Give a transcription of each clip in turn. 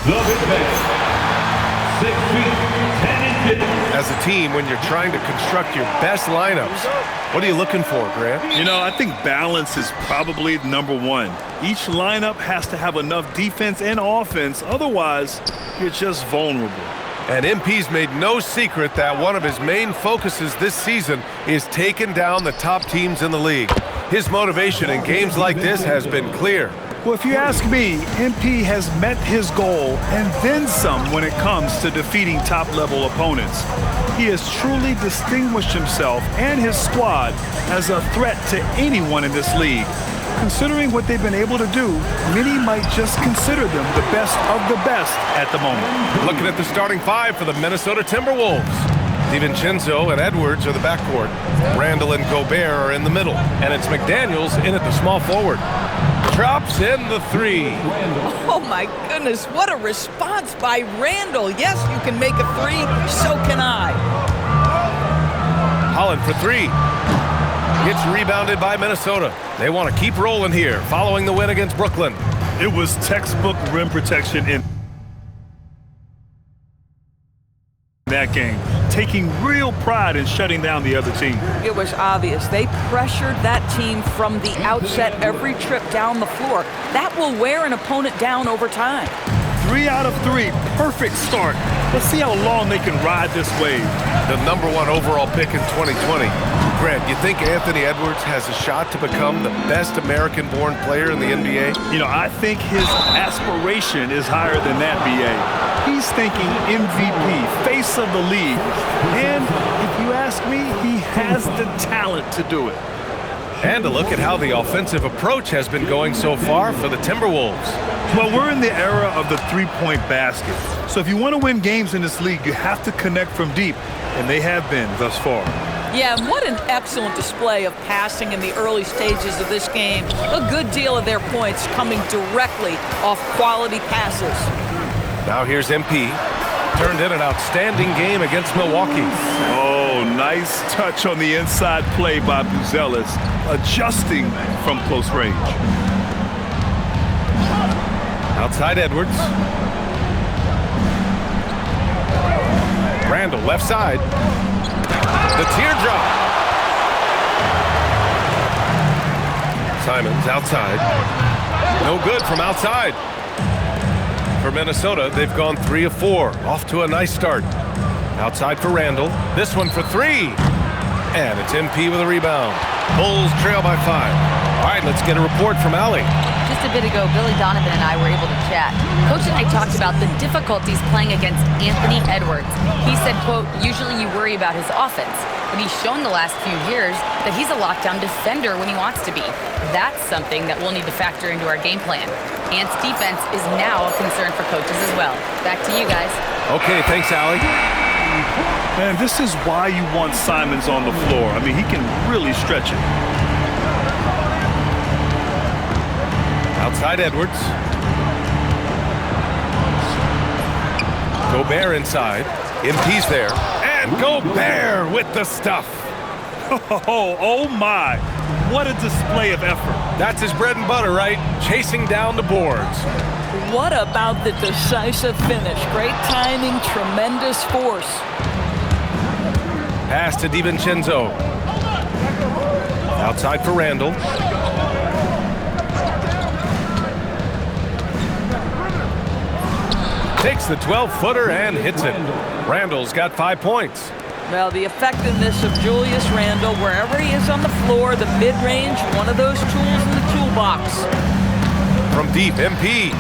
The Big Man. 6 feet, 10 inches. As a team, when you're trying to construct your best lineups, what are you looking for, Grant? You know, I think balance is probably number one. Each lineup has to have enough defense and offense. Otherwise, you're just vulnerable. And MP's made no secret that one of his main focuses this season is taking down the top teams in the league. His motivation in games like this has been clear. Well, if you ask me, MP has met his goal and then some when it comes to defeating top-level opponents. He has truly distinguished himself and his squad as a threat to anyone in this league. Considering what they've been able to do, many might just consider them the best of the best at the moment. Looking at the starting five for the Minnesota Timberwolves. DiVincenzo and Edwards are the backcourt. Randall and Gobert are in the middle. And it's McDaniels in at the small forward. Drops in the three. Oh, my goodness. What a response by Randall. Yes, you can make a three. So can I. Holland for three. Gets rebounded by Minnesota. They want to keep rolling here following the win against Brooklyn. It was textbook rim protection in that game, taking real pride in shutting down the other team. It was obvious. They pressured that team from the outset every trip down the floor. That will wear an opponent down over time. 3 out of 3, perfect start. Let's see how long they can ride this wave. The #1 overall pick in 2020. Grant, you think Anthony Edwards has a shot to become the best American-born player in the NBA? You know, I think his aspiration is higher than that, B.A. He's thinking MVP, face of the league. And if you ask me, he has the talent to do it. And a look at how the offensive approach has been going so far for the Timberwolves. Well, we're in the era of the three-point basket. So if you want to win games in this league, you have to connect from deep, and they have been thus far. Yeah, and what an excellent display of passing in the early stages of this game. A good deal of their points coming directly off quality passes. Now here's MP. Turned in an outstanding game against Milwaukee. Oh, nice touch on the inside play by Buzelis, adjusting from close range. Outside Edwards. Randall, left side. The teardrop. Simons outside. No good from outside. For Minnesota, they've gone 3 of 4. Off to a nice start. Outside for Randall. This one for 3. And it's MP with a rebound. Bulls trail by 5. All right, let's get a report from Allie. Just a bit ago, Billy Donovan and I were able to chat. Coach and I talked about the difficulties playing against Anthony Edwards. He said, quote, usually you worry about his offense, but he's shown the last few years that he's a lockdown defender when he wants to be. That's something that we'll need to factor into our game plan. Ant's defense is now a concern for coaches as well. Back to you guys. Okay, thanks, Allie. Man, this is why you want Simons on the floor. I mean, he can really stretch it. Outside Edwards. Gobert inside. MP's there. And Gobert with the stuff. Oh my. What a display of effort. That's his bread and butter, right? Chasing down the boards. What about the decisive finish? Great timing, tremendous force. Pass to DiVincenzo. Outside for Randall. Takes the 12-footer and hits it. Randall's got 5 points. Well, the effectiveness of Julius Randall, wherever he is on the floor, the mid-range, one of those tools in the toolbox. From deep, MP.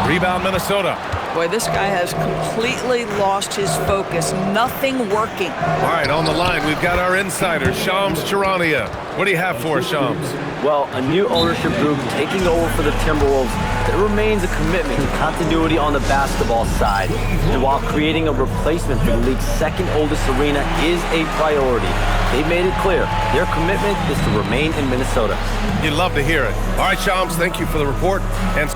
Rebound, Minnesota. Boy, this guy has completely lost his focus. Nothing working. All right, on the line, we've got our insider, Shams Charania. What do you have for us, Shams? Well, a new ownership group taking over for the Timberwolves. There remains a commitment to continuity on the basketball side. And while creating a replacement for the league's second oldest arena is a priority, they've made it clear their commitment is to remain in Minnesota. You'd love to hear it. All right, Shams, thank you for the report. And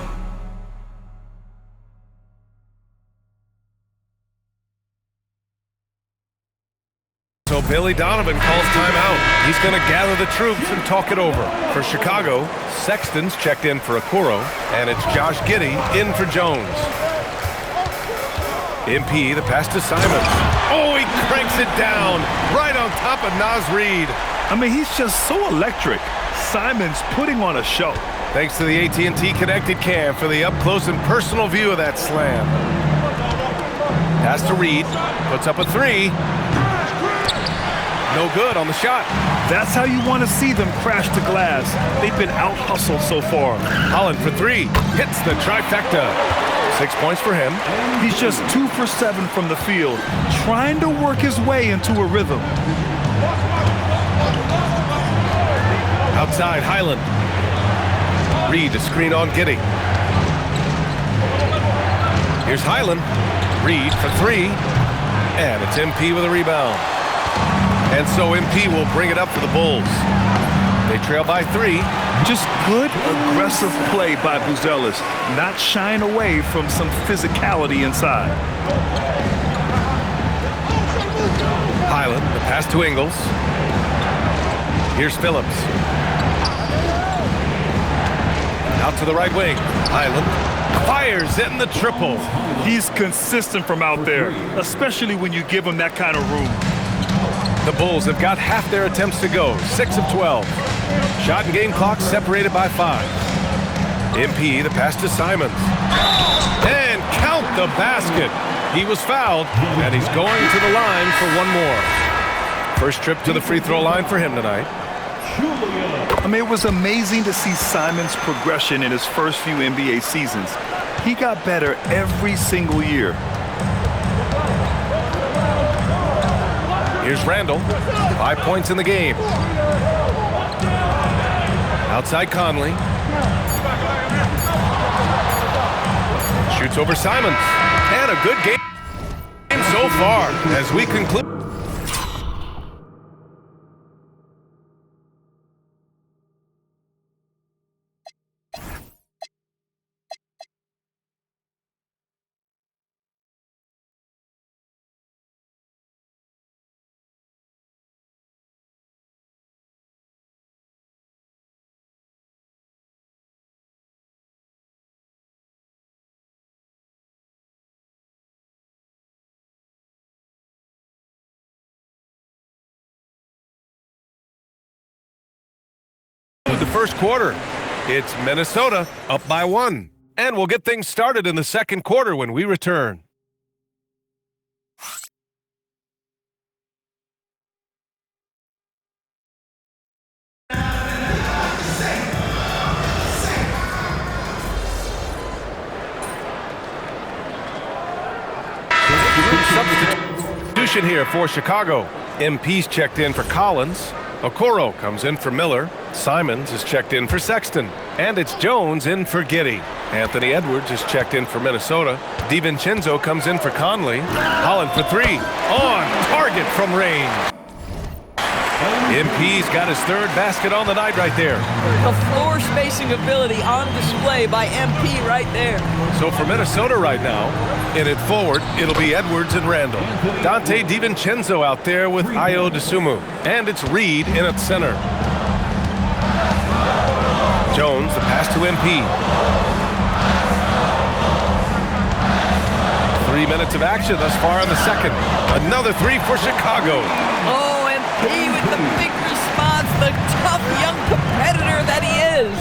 so Billy Donovan calls timeout. He's going to gather the troops and talk it over. For Chicago, Sexton's checked in for Okoro, and it's Josh Giddey in for Jones. MP, the pass to Simons. Oh, he cranks it down right on top of Naz Reid. I mean, he's just so electric. Simons putting on a show. Thanks to the AT&T Connected Cam for the up-close and personal view of that slam. Pass to Reid, puts up a three. No good on the shot. That's how you want to see them crash the glass. They've been out-hustled so far. Holland for three, hits the trifecta. 6 points for him. He's just 2 for 7 from the field, trying to work his way into a rhythm. Outside, Highland. Reid, a screen on Giddey. Here's Highland. Reid for three. And it's MP with a rebound. And so MP will bring it up for the Bulls. They trail by 3. Just good, aggressive play by Buzelis, not shying away from some physicality inside. Highland, the pass to Ingles. Here's Phillips. Out to the right wing. Highland fires in the triple. He's consistent from out there, especially when you give him that kind of room. The Bulls have got half their attempts to go, 6 of 12. Shot and game clock separated by 5. MP, the pass to Simons. And count the basket. He was fouled, and he's going to the line for one more. First trip to the free throw line for him tonight. I mean, it was amazing to see Simons' progression in his first few NBA seasons. He got better every single year. Here's Randall, 5 points in the game. Outside Conley. Shoots over Simons. And a good game so far as we conclude. The first quarter. It's Minnesota up by 1. And we'll get things started in the second quarter when we return. Substitution here for Chicago. MP's checked in for Collins. Okoro comes in for Miller. Simons is checked in for Sexton. And it's Jones in for Giddey. Anthony Edwards is checked in for Minnesota. DiVincenzo comes in for Conley. Holland for 3. On target from range. MP's got his third basket on the night right there. The floor spacing ability on display by MP right there. So for Minnesota right now, in it forward, it'll be Edwards and Randall. Dante DiVincenzo out there with Ayo Dosunmu. And it's Reid in at center. Jones, the pass to MP. 3 minutes of action thus far in the second. Another 3 for Chicago. Oh, MP with the big response, the tough young competitor that he is.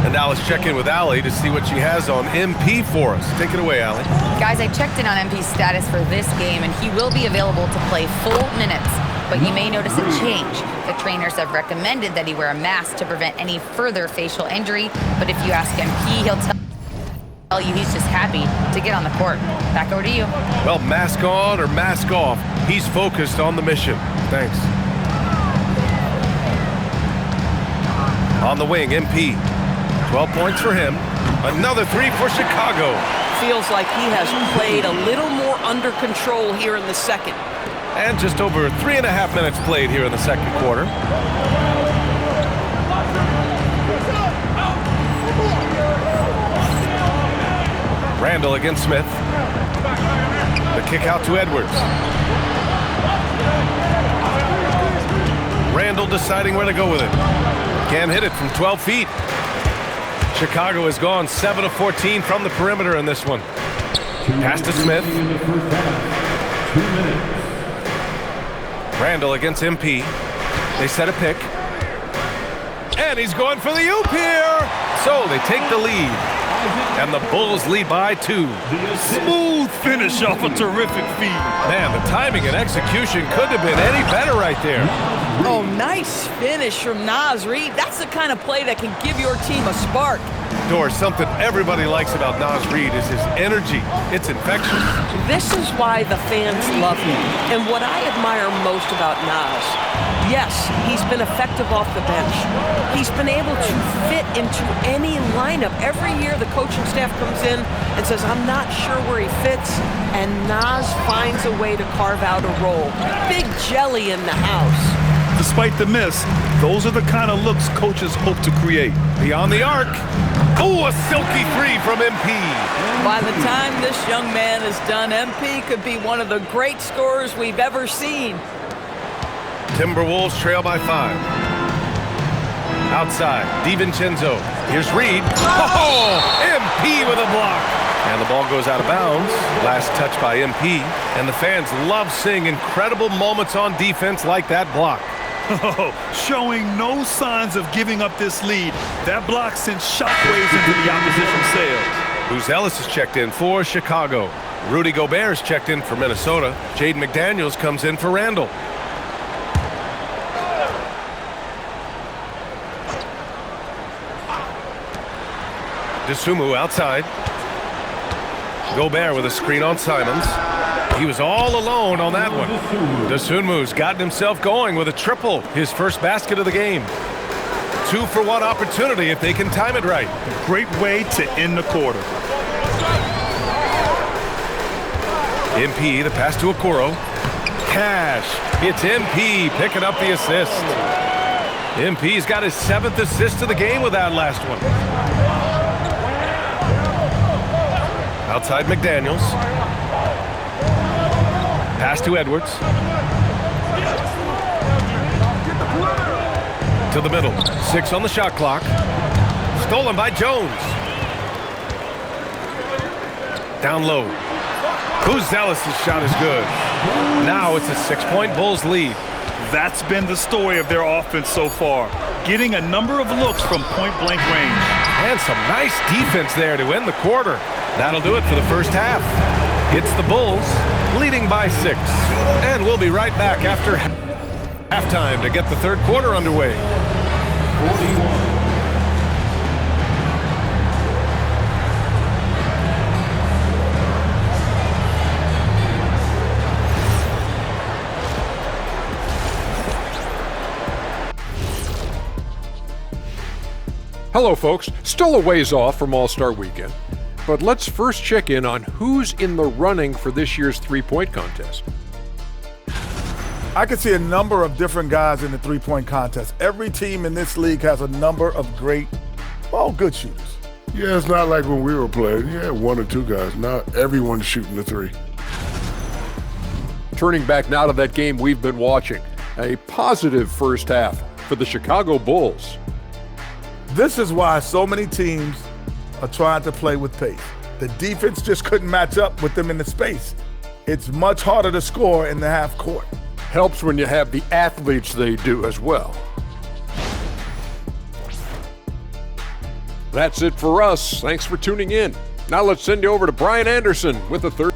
And now let's check in with Allie to see what she has on MP for us. Take it away, Allie. Guys, I checked in on MP's status for this game, and he will be available to play full minutes. But you may notice a change. The trainers have recommended that he wear a mask to prevent any further facial injury. But if you ask MP, he'll tell you he's just happy to get on the court. Back over to you. Well, mask on or mask off, he's focused on the mission. Thanks. On the wing, MP. 12 points for him. Another 3 for Chicago. Feels like he has played a little more under control here in the second. And just over 3.5 minutes played here in the second quarter. Randall against Smith. The kick out to Edwards. Randall deciding where to go with it. Can't hit it from 12 feet. Chicago has gone 7 of 14 from the perimeter in this one. Pass to Smith. In the first half, 2 minutes. Randall against MP. They set a pick. And he's going for the oop here. So they take the lead. And the Bulls lead by 2. Smooth finish off a terrific feed. Man, the timing and execution couldn't have been any better right there. Oh, nice finish from Naz Reid. That's the kind of play that can give your team a spark. Doris, something everybody likes about Naz Reid is his energy. It's infectious. This is why the fans love him. And what I admire most about Naz, yes, he's been effective off the bench. He's been able to fit into any lineup. Every year the coaching staff comes in and says, I'm not sure where he fits, and Naz finds a way to carve out a role. Big jelly in the house. Despite the miss, those are the kind of looks coaches hope to create. Beyond the arc. Oh, a silky 3 from MP. By the time this young man is done, MP could be one of the great scorers we've ever seen. Timberwolves trail by 5. Outside, DiVincenzo. Here's Reid. Oh, MP with a block. And the ball goes out of bounds. Last touch by MP. And the fans love seeing incredible moments on defense like that block. Showing no signs of giving up this lead. That block sent shockwaves into the opposition sails. Booz Ellis is checked in for Chicago. Rudy Gobert is checked in for Minnesota. Jaden McDaniels comes in for Randall. Dosunmu outside. Gobert with a screen on Simons. He was all alone on that one. Dosunmu's gotten himself going with a triple, his first basket of the game. 2-for-1 opportunity if they can time it right. Great way to end the quarter. MP, the pass to Okoro. Cash. It's MP picking up the assist. MP's got his 7th assist of the game with that last one. Outside McDaniels. Pass to Edwards. To the middle. 6 on the shot clock. Stolen by Jones. Down low. Booz Ellis' shot is good. Now it's a 6-point Bulls lead. That's been the story of their offense so far. Getting a number of looks from point-blank range. And some nice defense there to end the quarter. That'll do it for the first half. It's the Bulls leading by 6. And we'll be right back after halftime to get the third quarter underway. 41. Hello, folks. Still a ways off from All-Star Weekend, but let's first check in on who's in the running for this year's three-point contest. I can see a number of different guys in the three-point contest. Every team in this league has a number of great, good shooters. Yeah, it's not like when we were playing. You had 1 or 2 guys. Now everyone's shooting the 3. Turning back now to that game we've been watching, a positive first half for the Chicago Bulls. This is why so many teams are trying to play with pace. The defense just couldn't match up with them in the space. It's much harder to score in the half court. Helps when you have the athletes they do as well. That's it for us. Thanks for tuning in. Now let's send you over to Brian Anderson with the third.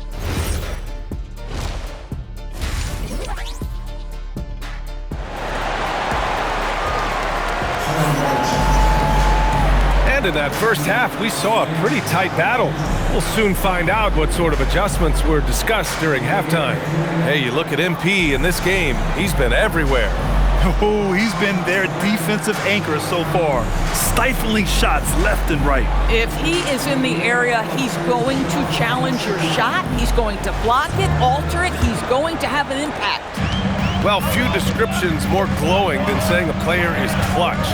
In that first half, we saw a pretty tight battle. We'll soon find out what sort of adjustments were discussed during halftime. Hey, you look at MP in this game, he's been everywhere. Oh, he's been their defensive anchor so far. Stifling shots left and right. If he is in the area, he's going to challenge your shot. He's going to block it, alter it. He's going to have an impact. Well, few descriptions more glowing than saying a player is clutch.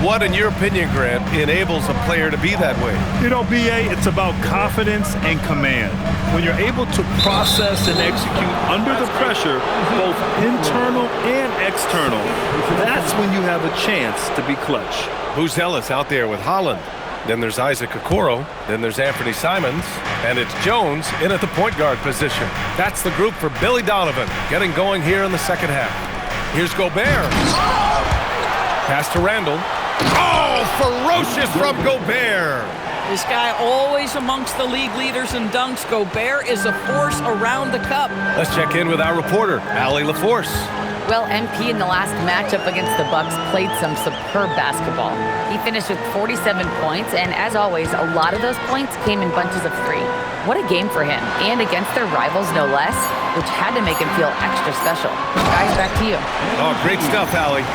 What, in your opinion, Grant, enables a player to be that way? You know, B.A., it's about confidence and command. When you're able to process and execute under the pressure, both internal and external, that's when you have a chance to be clutch. Booz Ellis out there with Holland. Then there's Isaac Okoro. Then there's Anthony Simons. And it's Jones in at the point guard position. That's the group for Billy Donovan, getting going here in the second half. Here's Gobert. Pass to Randall. Oh, ferocious from Gobert. This guy always amongst the league leaders in dunks. Gobert is a force around the cup. Let's check in with our reporter, Allie LaForce. Well, MP in the last matchup against the Bucks played some superb basketball. He finished with 47 points, and as always, a lot of those points came in bunches of 3. What a game for him, and against their rivals no less, which had to make him feel extra special. Guys, back to you. Oh, great stuff, Allie.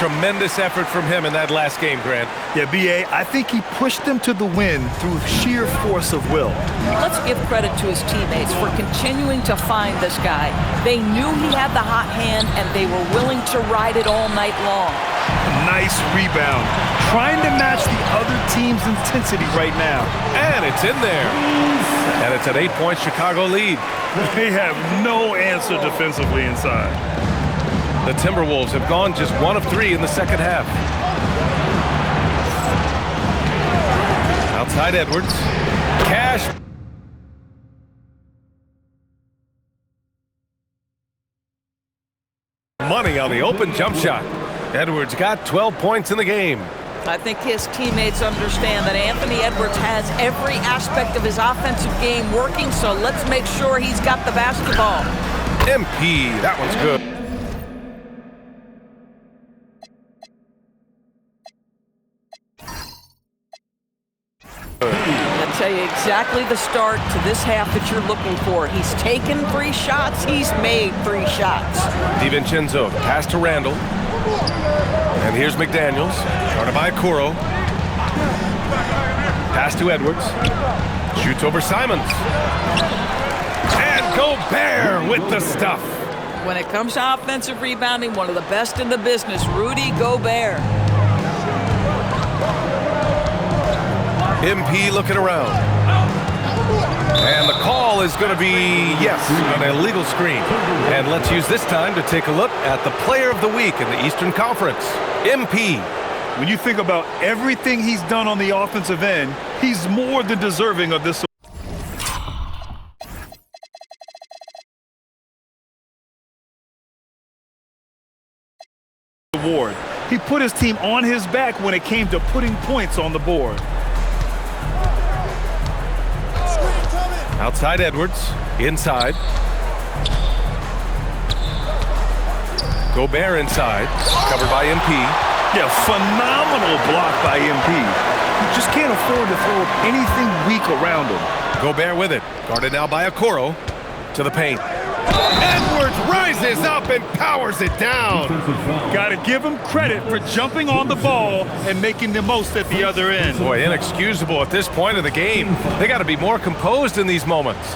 Tremendous effort from him in that last game, Grant. Yeah, B.A., I think he pushed them to the win through sheer force of will. Let's give credit to his teammates for continuing to find this guy. They knew he had the hot hand, and they were willing to ride it all night long. Nice rebound. Trying to match the other team's intensity right now. And it's in there. And it's an 8-point Chicago lead. They have no answer defensively inside. The Timberwolves have gone just 1 of 3 in the second half. Outside Edwards. Cash. Money on the open jump shot. Edwards got 12 points in the game. I think his teammates understand that Anthony Edwards has every aspect of his offensive game working, so let's make sure he's got the basketball. MP, that one's good. I'll tell you exactly the start to this half that you're looking for. He's taken 3 shots. He's made 3 shots. DiVincenzo, pass to Randall. And here's McDaniels, guarded by Okoro. Pass to Edwards. Shoots over Simons. And Gobert with the stuff. When it comes to offensive rebounding, one of the best in the business, Rudy Gobert. MP looking around. And the call is going to be, yes, an illegal screen. And let's use this time to take a look at the player of the week in the Eastern Conference, MP. When you think about everything he's done on the offensive end, he's more than deserving of this award. He put his team on his back when it came to putting points on the board. Outside Edwards, inside. Gobert inside, covered by MP. Yeah, phenomenal block by MP. You just can't afford to throw anything weak around him. Gobert with it, guarded now by Okoro, to the paint. Edwards rises up and powers it down. Got to give him credit for jumping on the ball and making the most at the other end. Boy, inexcusable at this point of the game. They got to be more composed in these moments.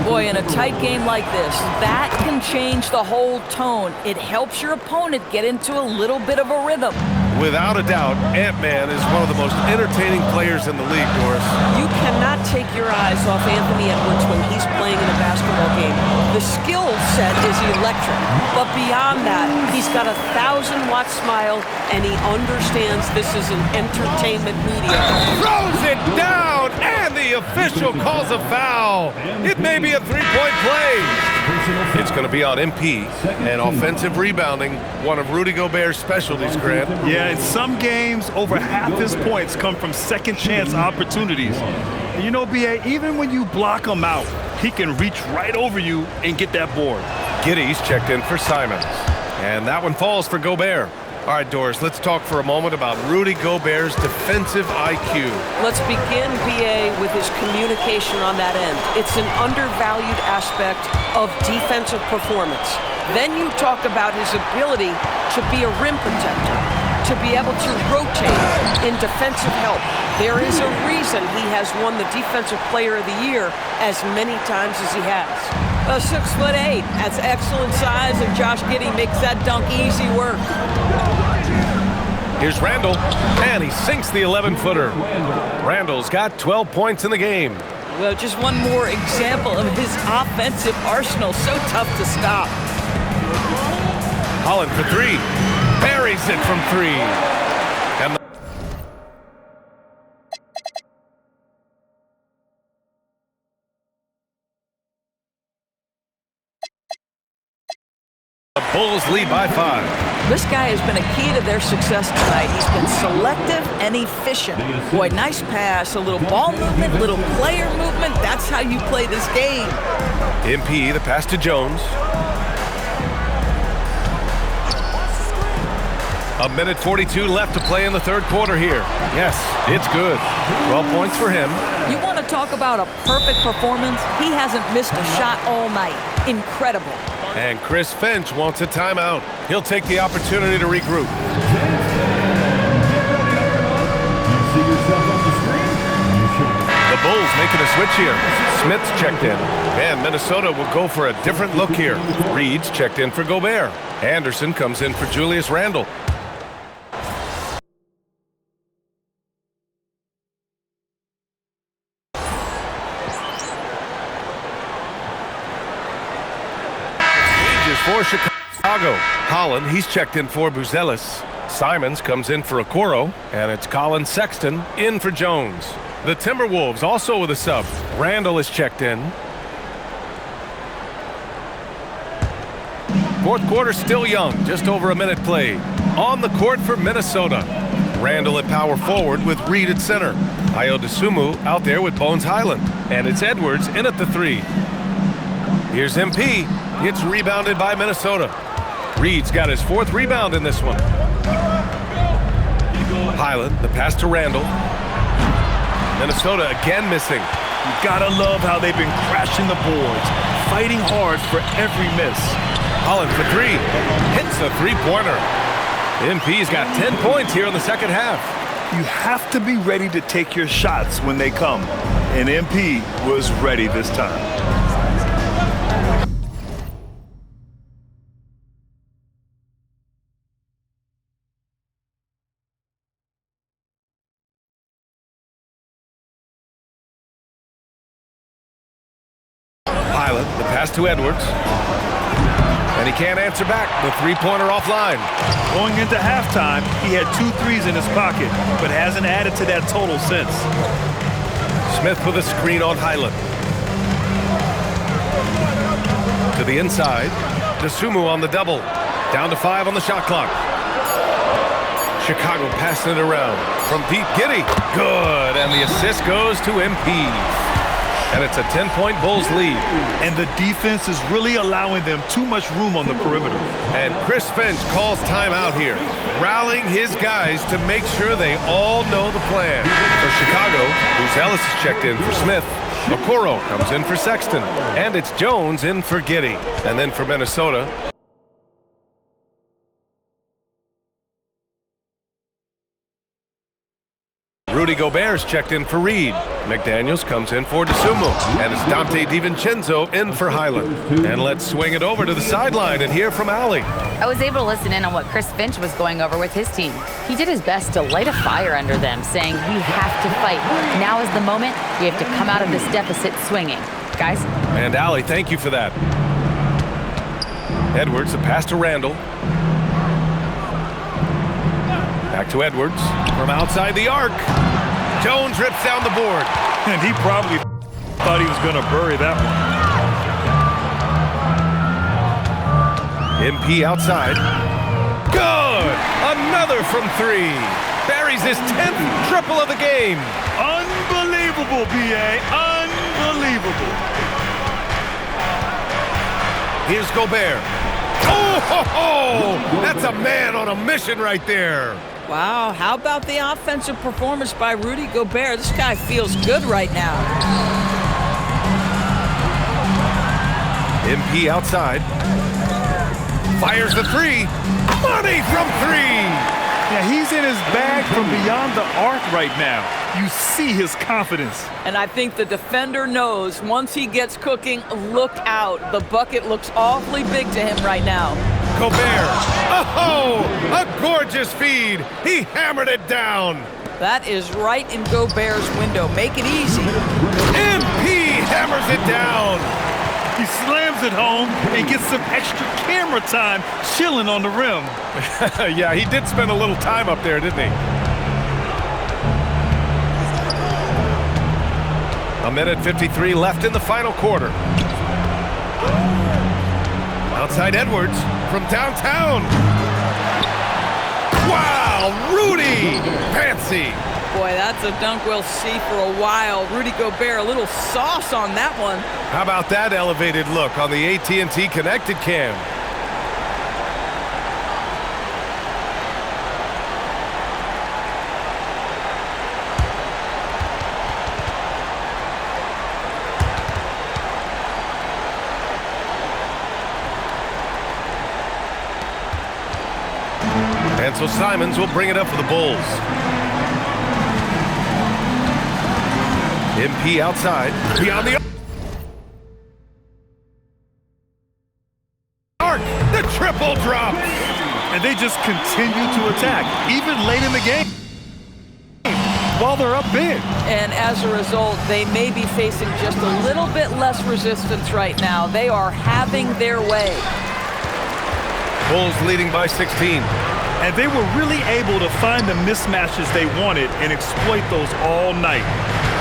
Boy, in a tight game like this, that can change the whole tone. It helps your opponent get into a little bit of a rhythm. Without a doubt, Ant-Man is one of the most entertaining players in the league, Doris. You cannot take your eyes off Anthony Edwards when he's playing in a basketball game. The skill set is electric, but beyond that, he's got a 1,000-watt smile, and he understands this is an entertainment medium. Throws it down, and the official calls a foul. It may be a 3-point play. It's going to be on MP, and offensive rebounding, one of Rudy Gobert's specialties, Grant. Yeah, in some games, over half his points come from second-chance opportunities. And you know, B.A., even when you block him out, he can reach right over you and get that board. Giddy's checked in for Simons, and that one falls for Gobert. All right, Doris, let's talk for a moment about Rudy Gobert's defensive IQ. Let's begin, BA, with his communication on that end. It's an undervalued aspect of defensive performance. Then you talk about his ability to be a rim protector, to be able to rotate in defensive help. There is a reason he has won the Defensive Player of the Year as many times as he has. 6'8", that's excellent size, and Josh Giddey makes that dunk easy work. Here's Randall, and he sinks the 11-footer. Randall's got 12 points in the game. Well, just one more example of his offensive arsenal. So tough to stop. Holland for 3. Buries it from 3. And Bulls lead by 5. This guy has been a key to their success tonight. He's been selective and efficient. Boy, nice pass, a little ball movement, little player movement. That's how you play this game. MP, the pass to Jones. A minute 42 left to play in the third quarter here. Yes, it's good. 12 points for him. You want to talk about a perfect performance? He hasn't missed a shot all night. Incredible. And Chris Finch wants a timeout. He'll take the opportunity to regroup. The Bulls making a switch here. Smith's checked in. And Minnesota will go for a different look here. Reed's checked in for Gobert. Anderson comes in for Julius Randle. For Chicago, Holland, he's checked in for Buzelis. Simons comes in for Okoro, and it's Colin Sexton in for Jones. The Timberwolves also with a sub. Randall is checked in. Fourth quarter still young, just over a minute played. On the court for Minnesota. Randall at power forward with Reed at center. Ayo Dosunmu out there with Bones Highland. And it's Edwards in at the 3. Here's MP. It's rebounded by Minnesota. Reed's got his 4th rebound in this one. Highland, the pass to Randall. Minnesota again missing. You gotta love how they've been crashing the boards, fighting hard for every miss. Holland for 3. Hits the three-pointer. MP's got 10 points here in the second half. You have to be ready to take your shots when they come. And MP was ready this time. Highland, the pass to Edwards. And he can't answer back. The three-pointer offline. Going into halftime, he had 2 threes in his pocket, but hasn't added to that total since. Smith with a screen on Highland. To the inside. Dosunmu on the double. Down to 5 on the shot clock. Chicago passing it around. From deep, Giddey. Good. And the assist goes to MP. And it's a 10-point Bulls lead. And the defense is really allowing them too much room on the perimeter. And Chris Finch calls timeout here, rallying his guys to make sure they all know the plan. For Chicago, Buzelis is checked in for Smith. Okoro comes in for Sexton. And it's Jones in for Giddey. And then for Minnesota, Rudy Gobert's checked in for Reed. McDaniels comes in for Dosunmu. And it's Dante DiVincenzo in for Highland. And let's swing it over to the sideline and hear from Allie. I was able to listen in on what Chris Finch was going over with his team. He did his best to light a fire under them, saying, we have to fight. Now is the moment. We have to come out of this deficit swinging. Guys? And Allie, thank you for that. Edwards, the pass to Randall. Back to Edwards from outside the arc. Jones rips down the board. And he probably thought he was going to bury that one. MP outside. Good! Another from 3. Buries his 10th triple of the game. Unbelievable, B.A. Unbelievable. Here's Gobert. Oh, that's a man on a mission right there. Wow, how about the offensive performance by Rudy Gobert? This guy feels good right now. MP outside. Fires the 3. Money from 3. Yeah, he's in his bag from beyond the arc right now. You see his confidence. And I think the defender knows once he gets cooking, look out. The bucket looks awfully big to him right now. Gobert. Oh, a gorgeous feed. He hammered it down. That is right in Gobert's window. Make it easy. MP hammers it down. He slams it home and gets some extra camera time chilling on the rim. Yeah, he did spend a little time up there, didn't he? A minute 53 left in the final quarter. Outside Edwards. from downtown. Wow, Rudy! Fancy! Boy, that's a dunk we'll see for a while. Rudy Gobert, a little sauce on that one. How about that elevated look on the AT&T Connected Cam? And so Simons will bring it up for the Bulls. MP outside, beyond the arc, the triple drop. And they just continue to attack, even late in the game, while they're up big. And as a result, they may be facing just a little bit less resistance right now. They are having their way. Bulls leading by 16. And they were really able to find the mismatches they wanted and exploit those all night.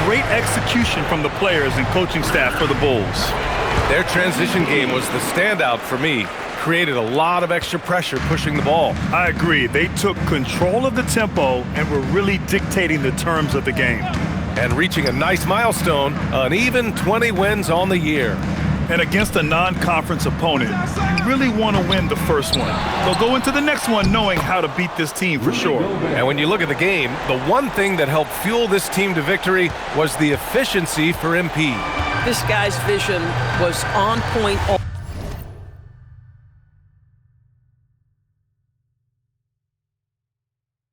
Great execution from the players and coaching staff for the Bulls. Their transition game was the standout for me. Created a lot of extra pressure pushing the ball. I agree. They took control of the tempo and were really dictating the terms of the game. And reaching a nice milestone, an even 20 wins on the year. And against a non-conference opponent, you really want to win the first one. So go into the next one knowing how to beat this team for sure. And when you look at the game, the one thing that helped fuel this team to victory was the efficiency for MP. This guy's vision was on point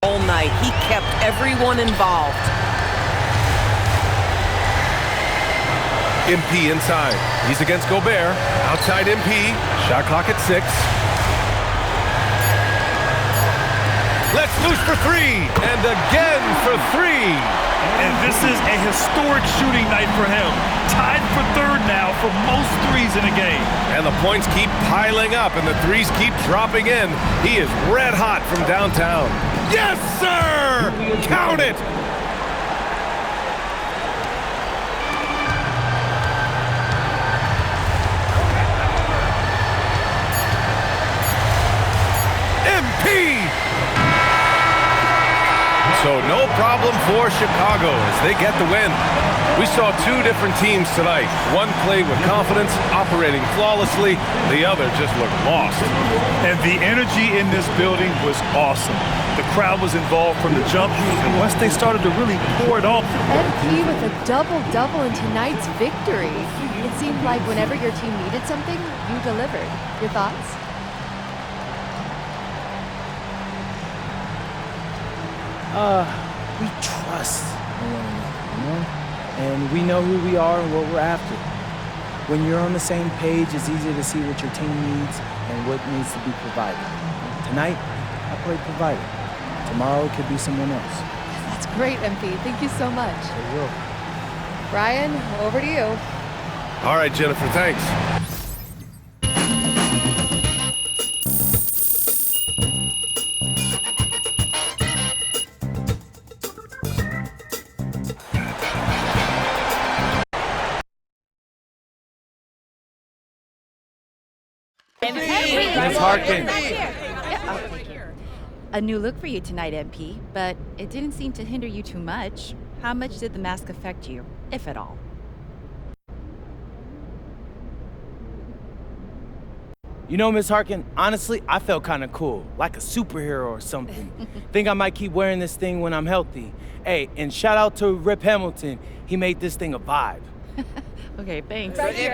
all night. He kept everyone involved. MP inside. He's against Gobert. Outside MP. Shot clock at 6. Let's loose for 3. And again for 3. And this is a historic shooting night for him. Tied for third now for most threes in a game. And the points keep piling up and the threes keep dropping in. He is red hot from downtown. Yes, sir! Count it! So no problem for Chicago as they get the win. We saw two different teams tonight. One played with confidence, operating flawlessly. The other just looked lost. And the energy in this building was awesome. The crowd was involved from the jump, and once they started to really pour it on. MP with a double-double in tonight's victory. It seemed like whenever your team needed something, you delivered. Your thoughts? We trust one another, you know? And we know who we are and what we're after. When you're on the same page, it's easier to see what your team needs and what needs to be provided. Tonight, I played provider. Tomorrow, it could be someone else. That's great, MP. Thank you so much. It will. Brian, over to you. All right, Jennifer, thanks. Ms. Harkin. A new look for you tonight, MP, but it didn't seem to hinder you too much. How much did the mask affect you, if at all? You know, Ms. Harkin, honestly, I felt kind of cool, like a superhero or something. Think I might keep wearing this thing when I'm healthy. Hey, and shout out to Rip Hamilton. He made this thing a vibe. Okay, thanks. Right here.